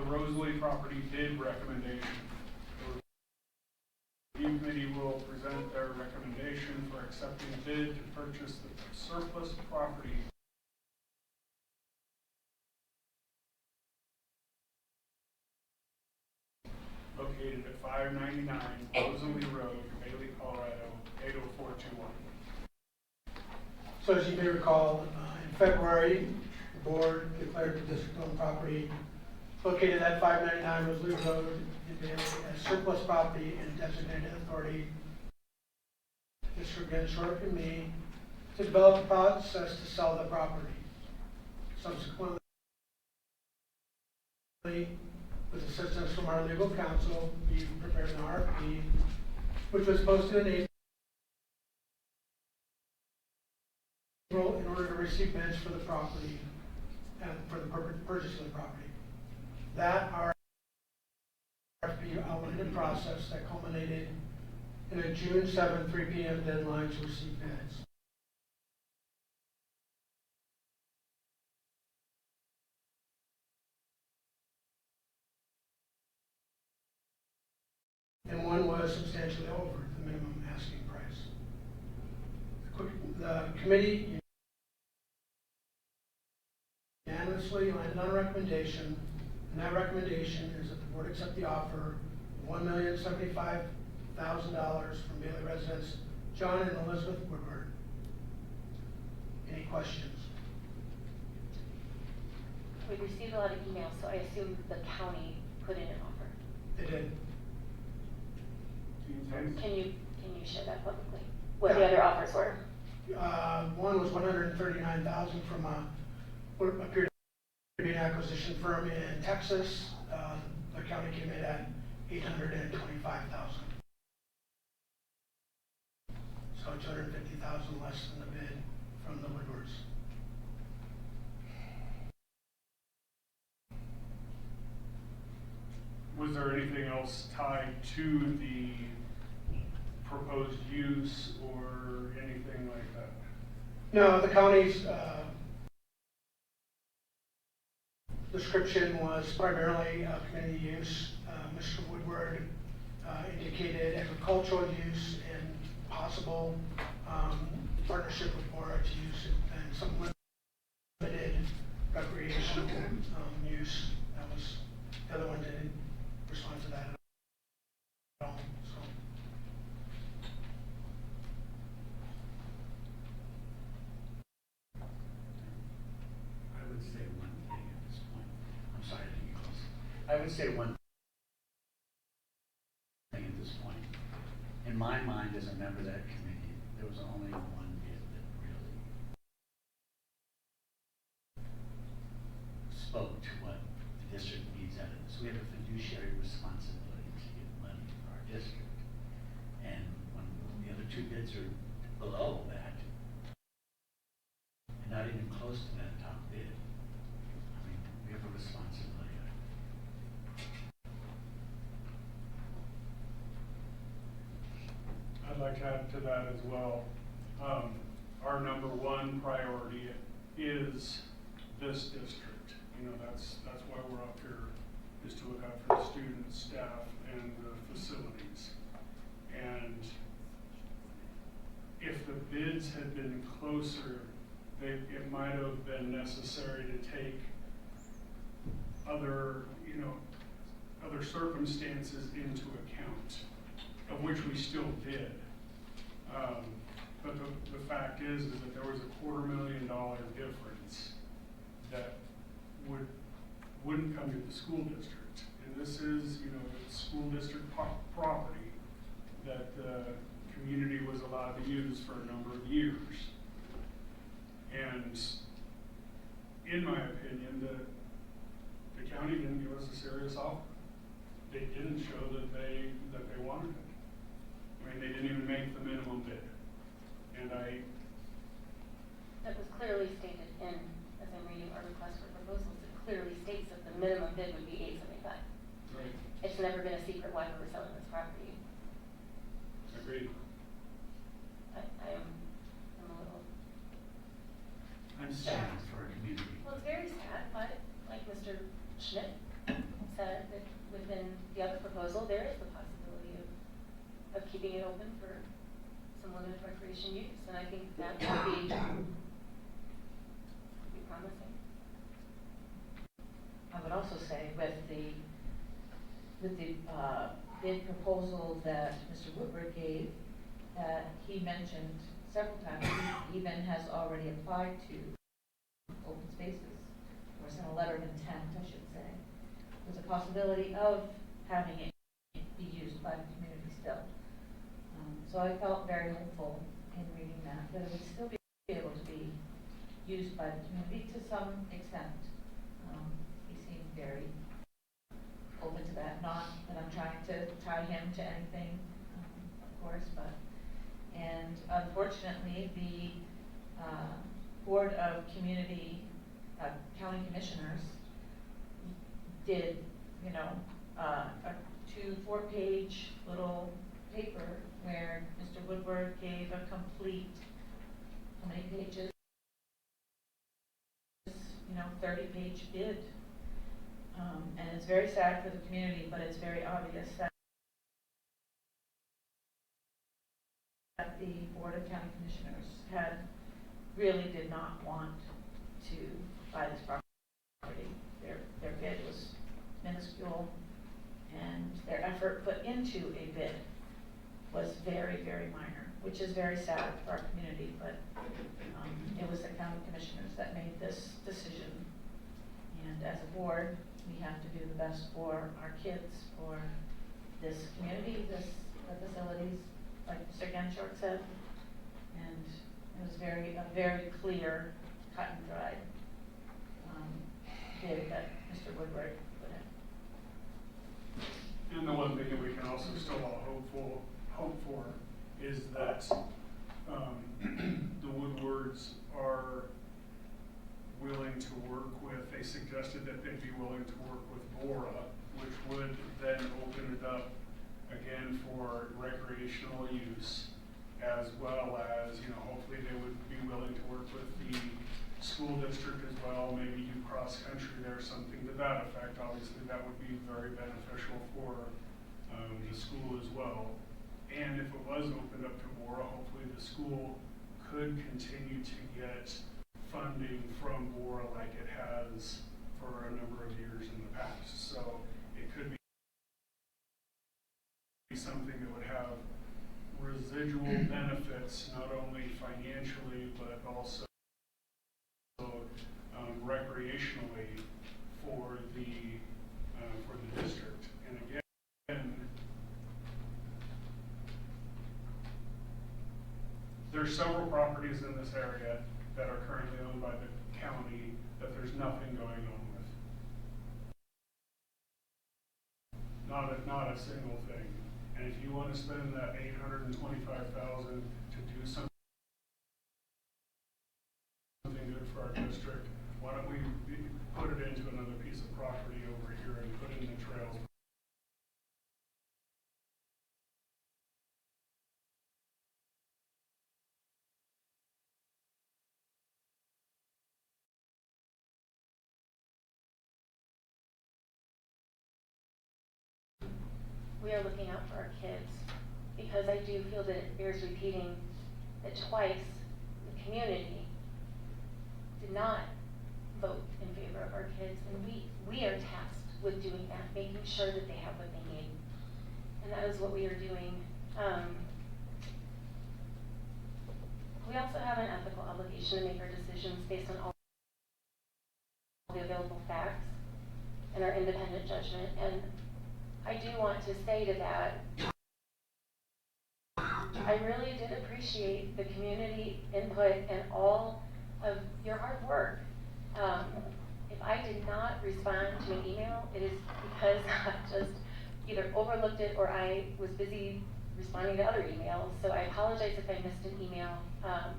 the Rosalie property bid recommendation. The review committee will present their recommendation for accepting a bid to purchase the surplus property located at 599 Rosalie Road, Bailey, Colorado, 80421. So as you may recall, in February, the board declared the district-owned property located at 599 Rosalie Road in Bailey as surplus property and designated authority, District again short of me, to develop a process to sell the property. Subsequently, with assistance from our legal counsel, we prepared an RFP, which was posted in April in order to receive bids for the property and for the purchase of the property. That RFP outlined a process that culminated in a June 7, 3 p.m. deadline to receive bids. And one was substantially over the minimum asking price. The committee unanimously landed on a recommendation, and that recommendation is that the board accept the offer of $1,075,000 from Bailey residents John and Elizabeth Woodward. Any questions? We received a lot of emails, so I assume the county put in an offer. They did. Can you share that publicly? What the other offers were? One was $139,000 from what appeared to be an acquisition firm in Texas. The county came in at $825,000. So $250,000 less than the bid from the Woodwards. Was there anything else tied to the proposed use or anything like that? No, the county's description was primarily community use. Mr. Woodward indicated agricultural use and possible partnership with Bora to use it, and some limited recreational use. That was the other one didn't respond to that at all. So. I would say one thing at this point. I'm sorry, I didn't get close. I would say one thing at this point. In my mind, as a member of that committee, there was only one bid that really spoke to what the district needs out of this. We have a fiduciary responsibility to give money for our district. And when the other two bids are below that, and not even close to that top bid, I mean, we have a responsibility. I'd like to add to that as well. Our number one priority is this district. You know, that's why we're up here, is to look out for the students, staff, and the facilities. And if the bids had been closer, it might have been necessary to take other circumstances into account, of which we still did. But the fact is that there was a $250,000 difference that wouldn't come to the school district. And this is, it's school district property that the community was allowed to use for a number of years. And in my opinion, the county didn't give us a serious offer. They didn't show that they wanted it. I mean, they didn't even make the minimum bid. And that was clearly stated in, as I'm reading our request for proposals, it clearly states that the minimum bid would be $875. Right. It's never been a secret why we were selling this property. Agreed. I'm a little. I'm sad for our community. Well, it's very sad, but like Mr. Schmidt said that within the other proposal, there is the possibility of keeping it open for some limited recreation use, and I think that would be promising. I would also say with the bid proposal that Mr. Woodward gave, that he mentioned several times, he even has already applied to open spaces, or sent a letter of intent, I should say, with the possibility of having it be used by the community still. So I felt very hopeful in reading that it would still be able to be used by the community to some extent. He seemed very open to that, not that I'm trying to tie him to anything, of course, and unfortunately, the Board of County Commissioners did, a 2-4-page little paper where Mr. Woodward gave a complete, how many pages? 30-page bid. And it's very sad for the community, but it's very obvious that the Board of County Commissioners really did not want to buy this property. Their bid was minuscule, and their effort put into a bid was very, very minor, which is very sad for our community, but it was the county commissioners that made this decision. And as a board, we have to do the best for our kids, for this community, the facilities, like Mr. Genshort said. And it was a very clear, cut and dried bid that Mr. Woodward put in. And the one thing that we can also still all hope for is that the Woodwards are willing to work with, they suggested that they'd be willing to work with Bora, which would then open it up again for recreational use, as well as, hopefully they would be willing to work with the school district as well, maybe do cross-country there, something to that effect. Obviously, that would be very beneficial for the school as well. And if it was opened up to Bora, hopefully the school could continue to get funding from Bora like it has for a number of years in the past. So it could be something that would have residual benefits, not only financially, but also recreationally for the district. And again, there's several properties in this area that are currently owned by the county that there's nothing going on with. Not a single thing. And if you want to spend that $825,000 to do something good for our district, why don't we put it into another piece of property over here and put in the trails? We are looking out for our kids, because I do feel that it bears repeating that twice the community did not vote in favor of our kids, and we are tasked with doing that, making sure that they have what they need. And that is what we are doing. We also have an ethical obligation to make our decisions based on all the available facts and our independent judgment. And I do want to say to that, I really did appreciate the community input and all of your hard work. If I did not respond to an email, it is because I just either overlooked it or I was busy responding to other emails. So I apologize if I missed an email. I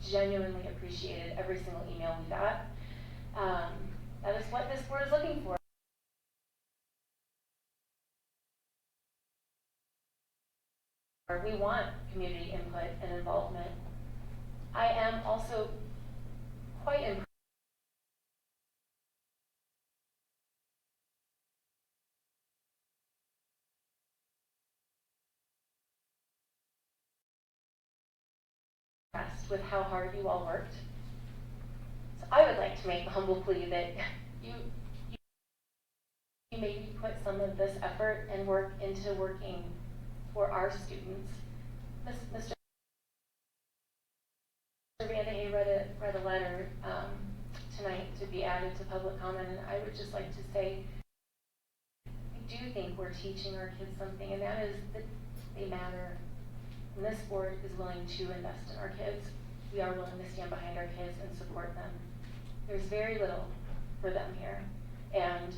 genuinely appreciated every single email we got. That is what this board is looking for. We want community input and involvement. I am also quite impressed with how hard you all worked. So I would like to make the humble plea that you maybe put some of this effort and work into working for our students. Mr. Vandehay read a letter tonight to be added to public comment, and I would just like to say, I do think we're teaching our kids something, and that is that they matter. And this board is willing to invest in our kids. We are willing to stand behind our kids and support them. There's very little for them here, and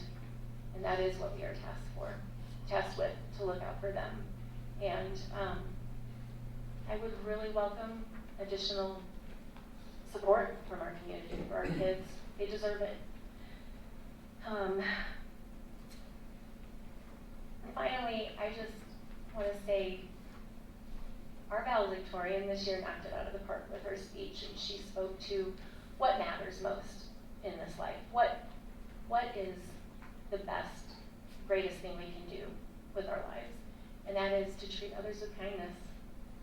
that is what we are tasked with, to look out for them. And I would really welcome additional support from our community for our kids. They deserve it. And finally, I just want to say, our valedictorian this year knocked it out of the park with her speech, and she spoke to what matters most in this life. What is the best, greatest thing we can do with our lives? And that is to treat others with kindness.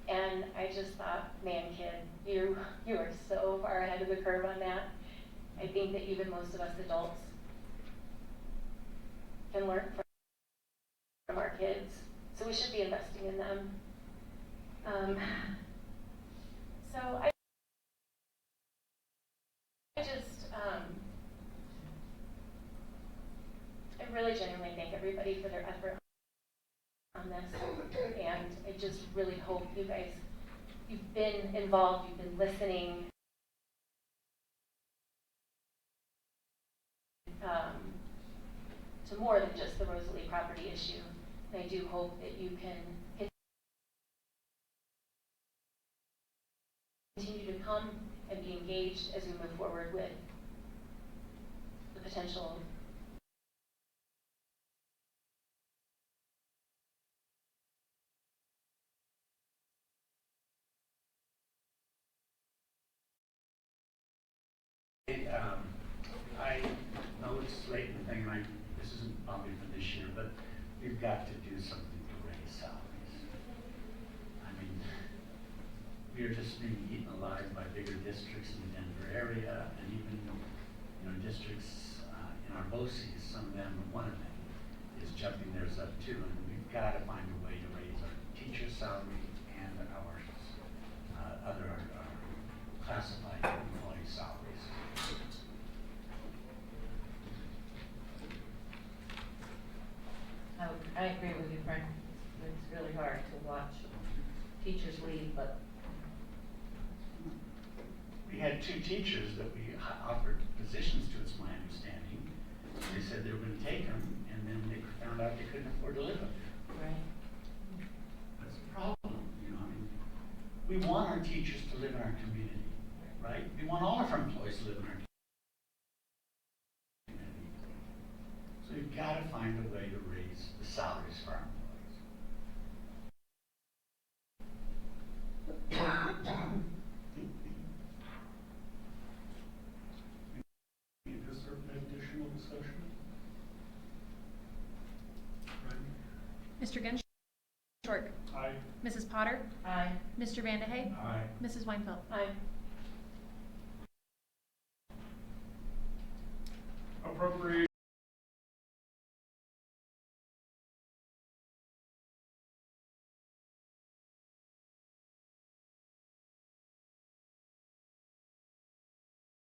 And I just thought, man, kid, you are so far ahead of the curve on that. I think that even most of us adults can learn from our kids. So we should be investing in them. So I really genuinely thank everybody for their effort on this, and I just really hope you guys, you've been involved, you've been listening, to more than just the Rosalie property issue. And I do hope that you can continue to come and be engaged as we move forward with the potential I know it's late in the thing, and this isn't probably for this year, but we've got to do something to raise salaries. I mean, we are just being eaten alive by bigger districts in the Denver area, and even, districts in our BOCES, some of them, one of them, is jumping theirs up too, and we've got to find a way to raise our teacher salary and our other classified employee salaries. I agree with you, Frank. It's really hard to watch teachers leave, but We had 2 teachers that we offered positions to, it's my understanding. They said they were going to take them, and then they found out they couldn't afford to live up there. right. That's the problem, I mean, we want our teachers to live in our community, right? We want all of our employees to live in our community. So we've got to find a way to raise the salaries for our employees. Is there additional discussion? Right. Mr. Genschork. Aye. Mrs. Potter. Aye. Mr. Vandehay. Aye. Mrs. Weinfeld. Aye. Appropriate